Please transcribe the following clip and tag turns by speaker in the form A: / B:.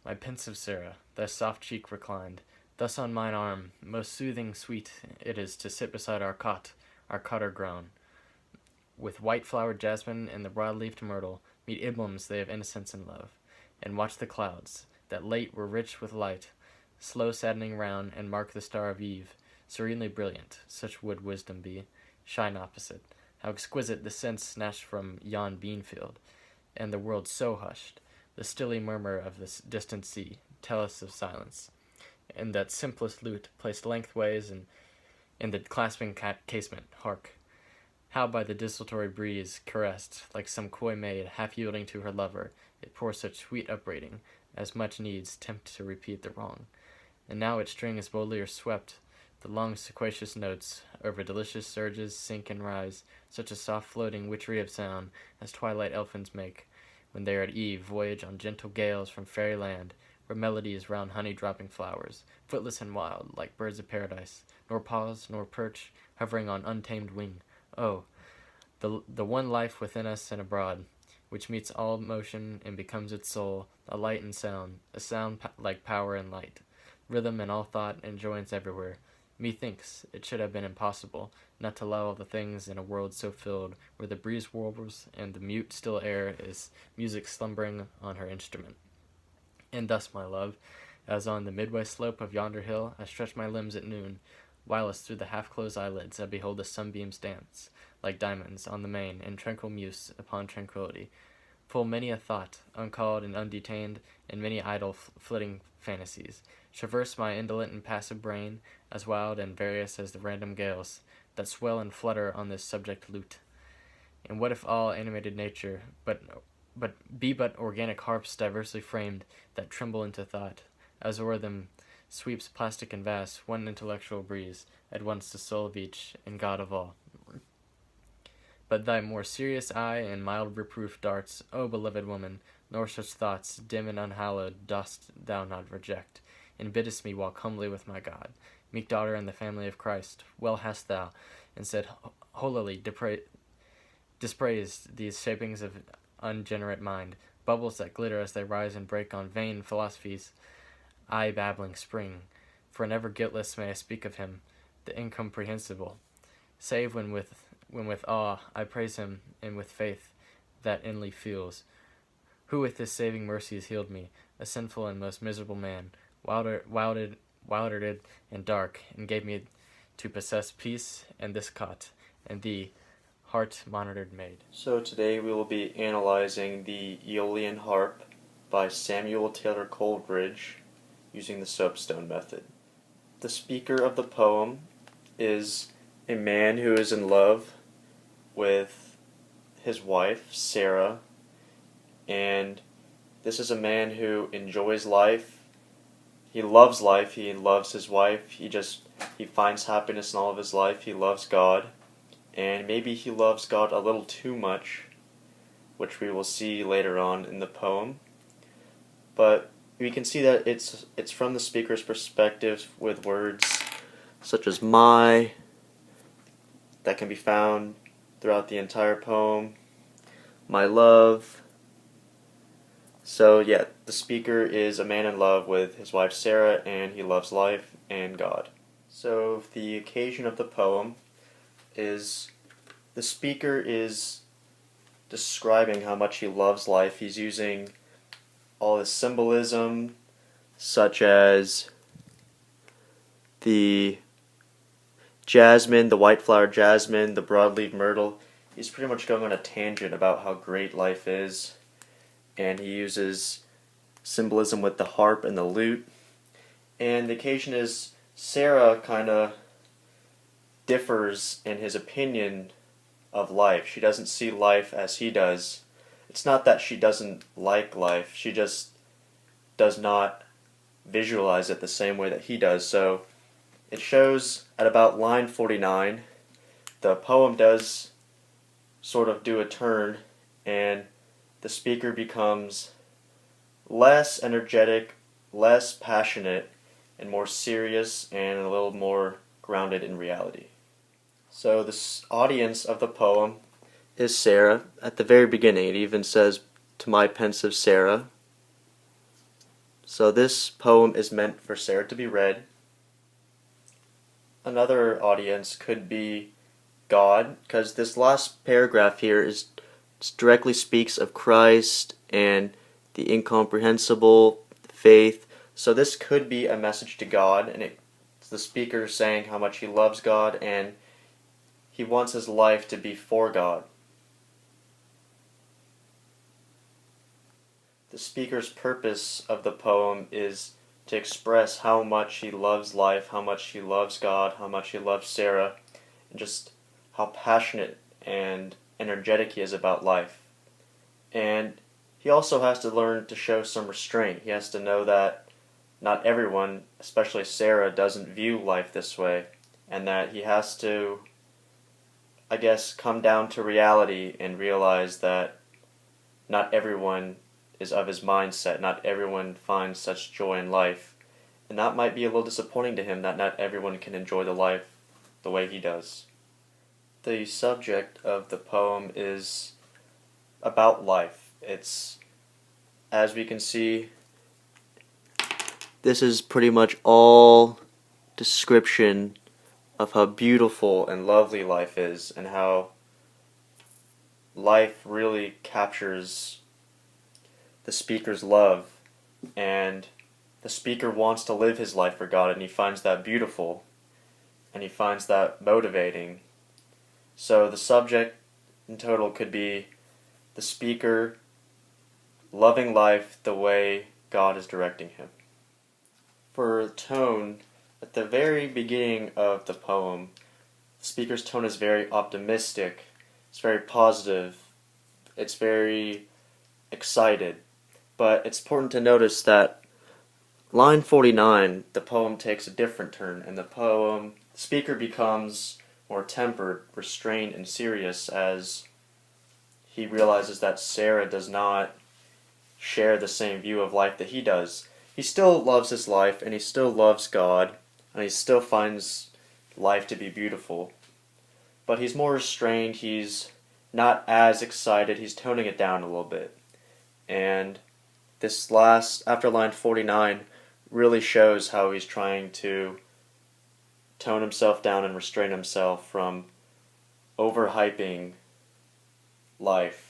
A: my pensive Sarah, thy soft cheek reclined, thus on mine arm, most soothing sweet it is to sit beside our cotter grown, with white-flowered jasmine and the broad-leafed myrtle, meet emblems they of innocence and love, and watch the clouds, that late were rich with light, slow saddening round, and mark the star of eve, serenely brilliant, such would wisdom be, shine opposite. How exquisite the sense snatched from yon bean-field, and the world so hushed, the stilly murmur of the distant sea, tell us of silence, and that simplest lute placed lengthways in the clasping casement, hark! How by the desultory breeze caressed, like some coy maid half yielding to her lover, it pours such sweet upbraiding, as much needs tempt to repeat the wrong. And now its string is boldlier swept, the long sequacious notes over delicious surges sink and rise, such a soft floating witchery of sound as twilight elfins make, when they are at eve voyage on gentle gales from fairyland, where melodies round honey-dropping flowers, footless and wild, like birds of paradise, nor pause, nor perch, hovering on untamed wing. Oh, the one life within us and abroad, which meets all motion and becomes its soul, a light and sound, a sound like power and light, rhythm and all thought and joyance everywhere. Methinks it should have been impossible not to love all the things in a world so filled, where the breeze warbles and the mute still air is music slumbering on her instrument. And thus, my love, as on the midway slope of yonder hill I stretch my limbs at noon, whilst through the half-closed eyelids I behold the sunbeams dance, like diamonds, on the main, in tranquil muse upon tranquillity, full many a thought, uncalled and undetained, and many idle flitting fantasies, traverse my indolent and passive brain, as wild and various as the random gales that swell and flutter on this subject lute. And what if all animated nature be but organic harps diversely framed that tremble into thought, as o'er them sweeps plastic and vast one intellectual breeze, at once the soul of each and God of all. But thy more serious eye and mild reproof darts, O beloved woman, nor such thoughts, dim and unhallowed, dost thou not reject, and biddest me walk humbly with my God. Meek daughter in the family of Christ, well hast thou, and said holily dispraised these shapings of ungenerate mind, bubbles that glitter as they rise and break on vain philosophies, babbling spring, for never guiltless may I speak of him, the incomprehensible, save when with awe I praise him, and with faith that inly feels, who with his saving mercies healed me, a sinful and most miserable man, wildered and dark, and gave me to possess peace and this cot, and thee, heart-monitored maid.
B: So today we will be analyzing the Eolian Harp by Samuel Taylor Coleridge using the soapstone method. The speaker of the poem is a man who is in love with his wife, Sarah, and this is a man who enjoys life. He loves his wife, he finds happiness in all of his life, he loves God, and maybe he loves God a little too much, which we will see later on in the poem. But we can see that it's from the speaker's perspective with words such as my that can be found throughout the entire poem, my love. So yeah, the speaker is a man in love with his wife Sarah, and he loves life and God. So the occasion of the poem is the speaker is describing how much he loves life. He's using all this symbolism, such as the jasmine, the white flower jasmine, the broadleaf myrtle. He's pretty much going on a tangent about how great life is, and he uses symbolism with the harp and the lute. And the occasion is Sarah kind of differs in his opinion of life. She doesn't see life as he does. It's not that she doesn't like life, she just does not visualize it the same way that he does. So it shows at about line 49, the poem does sort of do a turn, and the speaker becomes less energetic, less passionate, and more serious and a little more grounded in reality. So this audience of the poem is Sarah. At the very beginning, it even says, "To my pensive Sarah." So this poem is meant for Sarah to be read. Another audience could be God, because this last paragraph here directly speaks of Christ and the incomprehensible faith. So this could be a message to God, and it's the speaker saying how much he loves God and he wants his life to be for God. The speaker's purpose of the poem is to express how much he loves life, how much he loves God, how much he loves Sarah, and just how passionate and energetic he is about life. And he also has to learn to show some restraint. He has to know that not everyone, especially Sarah, doesn't view life this way, and that he has to, I guess, come down to reality and realize that not everyone is of his mindset, not everyone finds such joy in life, and that might be a little disappointing to him that not everyone can enjoy the life the way he does. The subject of the poem is about life. It's, as we can see, this is pretty much all description of how beautiful and lovely life is, and how life really captures the speaker's love, and the speaker wants to live his life for God, and he finds that beautiful, and he finds that motivating. So the subject in total could be the speaker loving life the way God is directing him. For tone, at the very beginning of the poem, the speaker's tone is very optimistic, it's very positive, it's very excited. But it's important to notice that line 49, the poem takes a different turn, and the speaker becomes more tempered, restrained, and serious as he realizes that Sarah does not share the same view of life that he does. He still loves his life, and he still loves God, and he still finds life to be beautiful. But he's more restrained, he's not as excited, he's toning it down a little bit. And this last, after line 49, really shows how he's trying to tone himself down and restrain himself from overhyping life